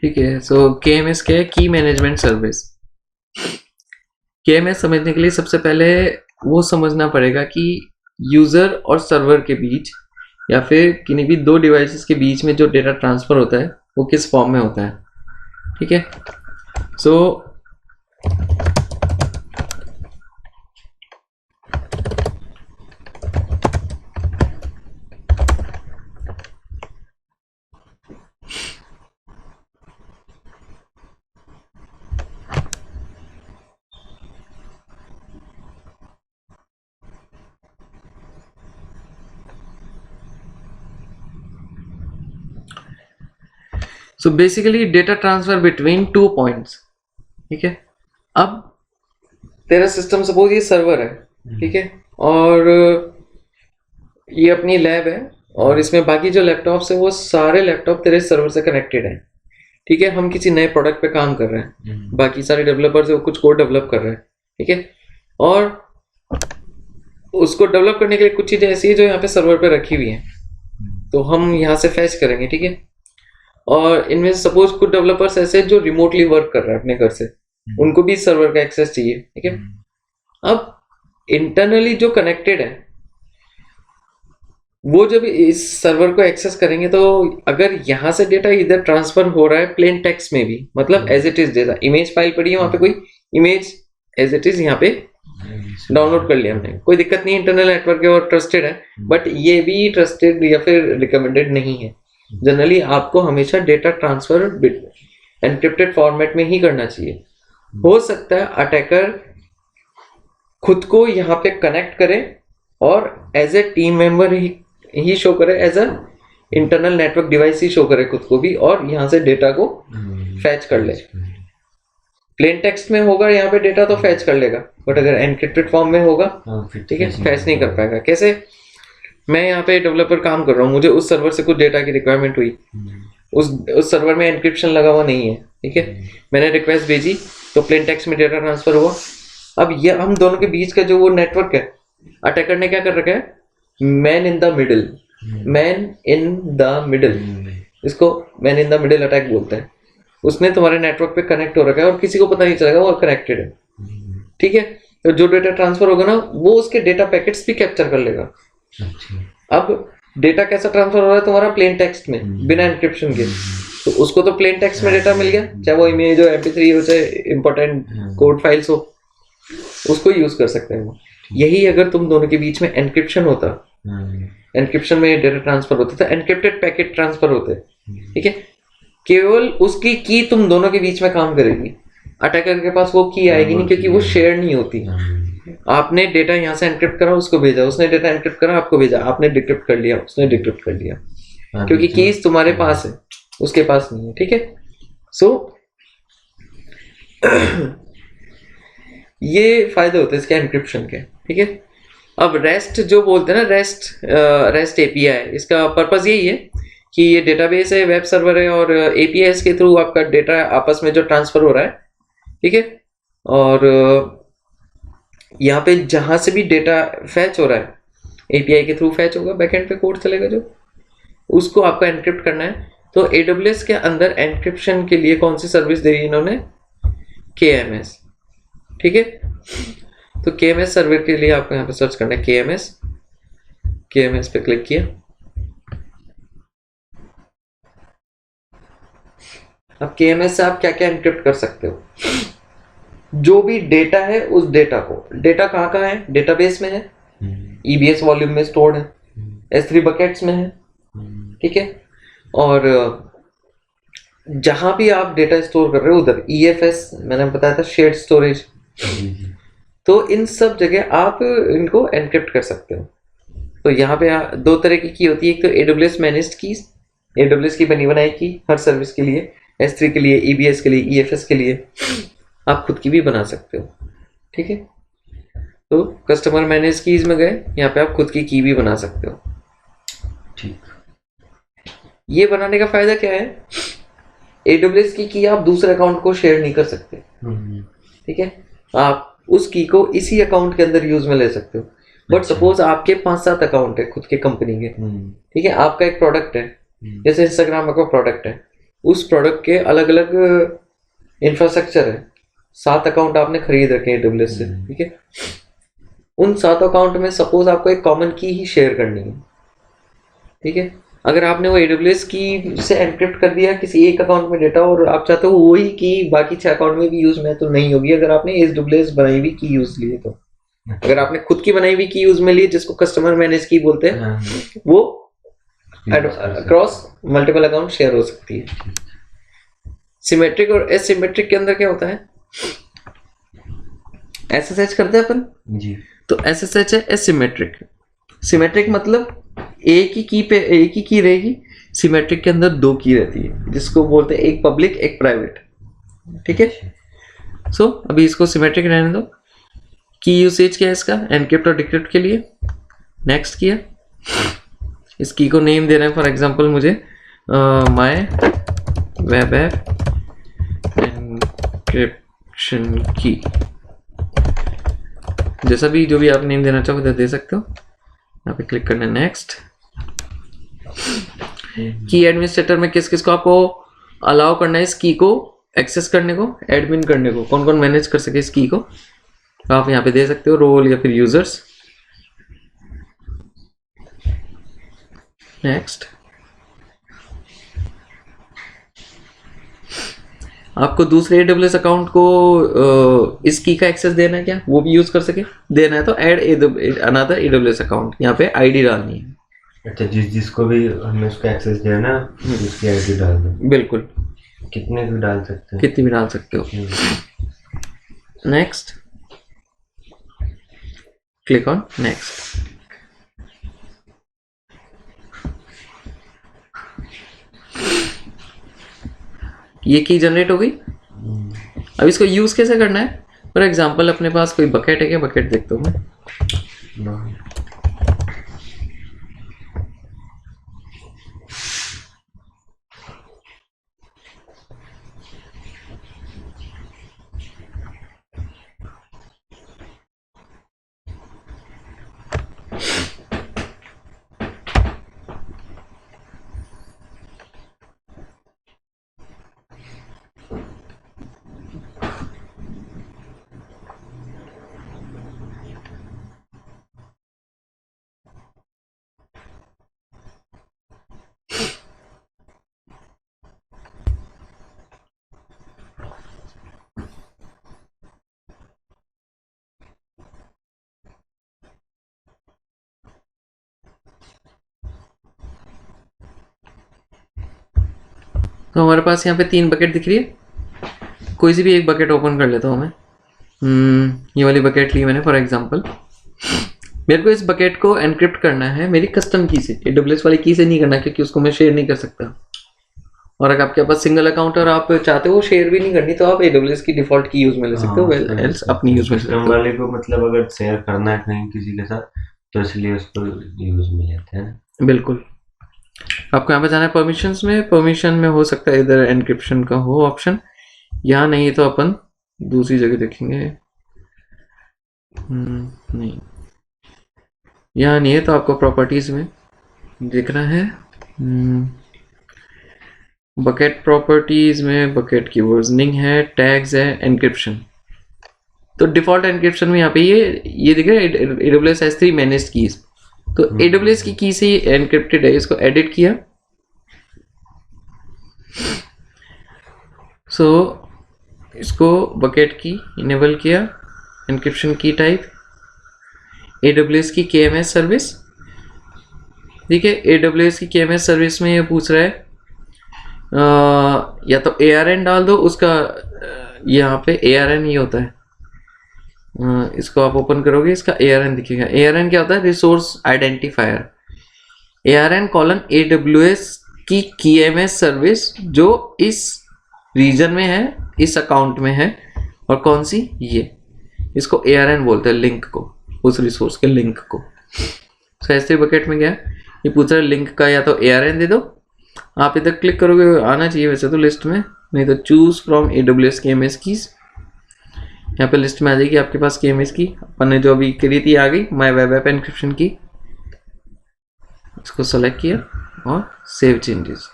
ठीक है। सो KMS क्या है? की मैनेजमेंट सर्विस। KMS समझने के लिए सबसे पहले वो समझना पड़ेगा कि यूजर और सर्वर के बीच या फिर किन्हीं भी दो डिवाइसेस के बीच में जो डेटा ट्रांसफर होता है वो किस फॉर्म में होता है। ठीक है। So basically data transfer between two points. ठीक है। अब तेरा सिस्टम सपोज ये सर्वर है, ठीक है, और ये अपनी लैब है और इसमें बाकी जो लैपटॉप्स है वो सारे लैपटॉप तेरे सर्वर से कनेक्टेड है। ठीक है। हम किसी नए प्रोडक्ट पे काम कर रहे हैं, बाकी सारे डेवलपर्स है वो कुछ कोड डेवलप कर रहे हैं। ठीक है। और उसको डेवलप करने के लिए कुछ चीजें ऐसी है जो यहाँ पे सर्वर पे रखी हुई है, तो हम यहाँ से फैच करेंगे। ठीक है। और इनमें सपोज कुछ डेवलपर्स ऐसे जो रिमोटली वर्क कर रहे हैं अपने घर से, उनको भी सर्वर का एक्सेस चाहिए। ठीक है। अब इंटरनली जो कनेक्टेड है वो जब इस सर्वर को एक्सेस करेंगे तो अगर यहाँ से डेटा इधर ट्रांसफर हो रहा है प्लेन टेक्स्ट में भी, मतलब as it is data, image file पड़ी है वहां पे, कोई इमेज एज इट इज यहाँ पे डाउनलोड कर लिया हमने, कोई दिक्कत नहीं, इंटरनल नेटवर्क है और ट्रस्टेड है। बट ये भी ट्रस्टेड या फिर रिकमेंडेड नहीं है। जनरली आपको हमेशा डेटा ट्रांसफर एनक्रिप्टेड फॉर्मेट में ही करना चाहिए। हो सकता है अटैकर खुद को यहाँ पे कनेक्ट करे और एज ए टीम मेंबर ही शो करे, as a internal network device ही शो करे खुद को भी, और यहाँ से डेटा को फैच कर ले। प्लेन टेक्स्ट में होगा यहाँ पे डेटा तो फैच कर लेगा, बट अगर एनक्रिप्टेड फॉर्म में होगा, ठीक है, फैच नहीं कर पाएगा। कैसे? मैं यहाँ पे डेवलपर काम कर रहा हूँ, मुझे उस सर्वर से कुछ डेटा की रिक्वायरमेंट हुई, उस सर्वर में एनक्रिप्शन लगा हुआ नहीं है। ठीक है। मैंने रिक्वेस्ट भेजी तो प्लेन टेक्स्ट में डेटा ट्रांसफर हुआ। अब ये हम दोनों के बीच का जो वो नेटवर्क है, अटैकर ने क्या कर रखा है? Man in the middle, man in the middle, इसको man in the middle attack बोलते हैं। उसने तुम्हारे नेटवर्क पे कनेक्ट हो रखा है और किसी को पता नहीं चलेगा वो कनेक्टेड है। ठीक है। तो जो डेटा ट्रांसफर होगा ना वो उसके डेटा पैकेट्स भी कैप्चर कर लेगा। अब डेटा कैसा ट्रांसफर हो रहा है तुम्हारा? प्लेन टेक्स्ट में, बिना एनक्रिप्शन के। तो उसको तो प्लेन टेक्स्ट में डेटा मिल गया, चाहे वो इमेज हो, MP3 हो, चाहे इंपॉर्टेंट कोड फाइल्स हो, उसको यूज कर सकते हैं वो। यही अगर तुम दोनों के बीच में एनक्रिप्शन होता, एनक्रिप्शन में डेटा ट्रांसफर होता था, एनक्रिप्टेड पैकेट ट्रांसफर होते। ठीक है। केवल उसकी की तुम दोनों के बीच में काम करेगी, अटैकर के पास वो की आएगी नहीं, क्योंकि वो शेयर नहीं होती। आपने डेटा यहाँ से एनक्रिप्ट करा, उसको भेजा, उसने डेटा एनक्रिप्ट करा, आपको भेजा, आपने डिक्रिप्ट कर लिया, उसने डिक्रिप्ट कर लिया, क्योंकि कीज तुम्हारे पास है, उसके पास नहीं है। ठीक है। सो ये फायदे होते हैं इसके एनक्रिप्शन के। ठीक है। अब रेस्ट जो बोलते हैं ना, रेस्ट API, इसका पर्पस यही है कि ये डेटाबेस है, वेब सर्वर है, और APIs के थ्रू आपका डेटा आपस में जो ट्रांसफर हो रहा है, ठीक है, और यहाँ पे जहां से भी डेटा फैच हो रहा है API के थ्रू फैच होगा, बैकएंड पे कोड चलेगा जो, उसको आपको एनक्रिप्ट करना है। तो AWS के अंदर एनक्रिप्शन के लिए कौन सी सर्विस दे रही है इन्होंने? KMS। ठीक है। तो KMS सर्वर के लिए आपको यहाँ पे सर्च करना है KMS पे क्लिक किया। अब KMS से आप क्या क्या एनक्रिप्ट कर सकते हो? जो भी डेटा है उस डेटा को, डेटा कहाँ कहाँ है? डेटाबेस में है, EBS वॉल्यूम में स्टोर्ड है, S3 बकेट्स में है। ठीक है। और जहां भी आप डेटा स्टोर कर रहे हो उधर EFS मैंने बताया था, शेयर्ड स्टोरेज, तो इन सब जगह आप इनको एनक्रिप्ट कर सकते हो। तो यहाँ पे दो तरह की होती है, एक तो AWS मैनेज्ड कीज, AWS की बनी बनाई की हर सर्विस के लिए, S3 के लिए, EBS के लिए, EFS के लिए, आप खुद की भी बना सकते हो। ठीक है। तो कस्टमर मैनेज कीज में गए, यहाँ पे आप खुद की की भी बना सकते हो। ठीक। ये बनाने का फायदा क्या है? AWS की आप दूसरे अकाउंट को शेयर नहीं कर सकते। ठीक है। आप उस की को इसी अकाउंट के अंदर यूज में ले सकते हो। बट सपोज आपके 5-7 अकाउंट है खुद के कंपनी के, ठीक है, आपका एक प्रोडक्ट है, जैसे इंस्टाग्राम का प्रोडक्ट है, उस प्रोडक्ट के अलग अलग इंफ्रास्ट्रक्चर है। 7 अकाउंट आपने खरीद रखे हैं AWS से, ठीक है। उन 7 अकाउंट में सपोज आपको एक कॉमन की ही शेयर करनी है, ठीक है। अगर आपने वो AWS की से एनक्रिप्ट कर दिया किसी एक अकाउंट में डेटा और आप चाहते हो वही की बाकी 6 अकाउंट में भी यूज में, तो नहीं होगी अगर आपने AWS बनाई हुई की यूज ली है। तो अगर आपने खुद की बनाई हुई की यूज में ली जिसको कस्टमर मैनेज की बोलते हैं, वो अक्रॉस मल्टीपल अकाउंट शेयर हो सकती है। सिमेट्रिक और एसिमेट्रिक के अंदर क्या होता है, SSH करते हैं अपन जी, तो SSH है एसिमेट्रिक। सिमेट्रिक मतलब एक ही की रहेगी, सिमेट्रिक के अंदर 2 की रहती है जिसको बोलते हैं एक पब्लिक एक प्राइवेट, ठीक है। सो अभी इसको सिमेट्रिक रहने दो। की यूसेज क्या है इसका, एनक्रिप्ट और डिक्रिप्ट के लिए। नेक्स्ट किया, इस की को नेम दे रहे हैं, फॉर एग्जांपल मुझे माय वेब ऐप एनक्रिप्शन की, जैसा भी जो भी आप नेम देना चाहो उधर दे सकते हो। यहाँ पे क्लिक करना है नेक्स्ट। की एडमिनिस्ट्रेटर में किस किस को आपको अलाउ करना है इस की को एक्सेस करने को, एडमिन करने को, कौन कौन मैनेज कर सके इस की को, आप यहाँ पे दे सकते हो रोल या फिर यूजर्स। नेक्स्ट, आपको दूसरे AWS अकाउंट को इस की का एक्सेस देना है क्या, वो भी यूज कर सके, देना है तो ऐड अनदर AWS अकाउंट, यहाँ पे आईडी डालनी है। अच्छा, जिसको भी हमें उसका एक्सेस देना है उसकी आईडी डाल दो। बिल्कुल, कितने भी डाल सकते हो, कितनी भी डाल सकते हो। Next, click on next. ये की जनरेट हो गई। अब इसको यूज कैसे करना है, फॉर एग्जांपल अपने पास कोई बकेट है क्या, बकेट देखता हूँ मैं। तो हमारे पास यहाँ पे 3 बकेट दिख रही है, कोई सी भी एक बकेट ओपन कर लेता हूँ मैं। ये वाली बकेट ली मैंने फॉर एग्जांपल। मेरे को इस बकेट को एनक्रिप्ट करना है मेरी कस्टम की से, AWS वाली की से नहीं करना क्योंकि उसको मैं शेयर नहीं कर सकता। और अगर आपके पास सिंगल अकाउंट और आप चाहते हो शेयर भी नहीं करनी तो आप AWS की डिफॉल्ट की यूज में ले सकते हो, एल्स अपनी यूज में ले सकते हो। वाले को मतलब अगर शेयर करना है कहीं किसी के साथ तो इसलिए उसको यूज में लेते हैं। बिल्कुल, आपको यहाँ पे जाना है परमिशंस में, परमिशन में हो सकता है इधर एनक्रिप्शन का हो ऑप्शन, यहाँ नहीं तो अपन दूसरी जगह देखेंगे। नहीं, यहाँ नहीं है तो आपको प्रॉपर्टीज में देखना है। बकेट प्रॉपर्टीज में बकेट की वर्जनिंग है, टैग्स है, एनक्रिप्शन। तो डिफॉल्ट एनक्रिप्शन में यहाँ पे ये दिख रहा है AWS S3 मैनेज्ड कीज, तो AWS की से एनक्रिप्टेड है, इसको एडिट किया। सो इसको बकेट की इनेबल किया, एनक्रिप्शन की टाइप AWS की KMS सर्विस, ठीक है। AWS की KMS सर्विस में ये पूछ रहा है या तो ARN डाल दो उसका, यहाँ पे ARN ये होता है, इसको आप ओपन करोगे इसका ARN दिखेगा। ARN क्या होता है, resource identifier. ARN colon AWS की KMS सर्विस जो इस रीजन में है, इस अकाउंट में है, और कौन सी, ये, इसको ARN बोलते हैं, लिंक को, उस रिसोर्स के लिंक को। तो S3 बकेट में गया, ये पूछ रहा है लिंक का या तो ARN दे दो, आप इधर क्लिक करोगे आना चाहिए वैसे तो लिस्ट में, नहीं तो choose from AWS KMS keys, यहाँ पे लिस्ट में आ जाएगी आपके पास KMS की, अपन ने जो अभी करी थी आ गई, माय वेब ऐप एनक्रिप्शन की, इसको सेलेक्ट किया और सेव चेंजेस।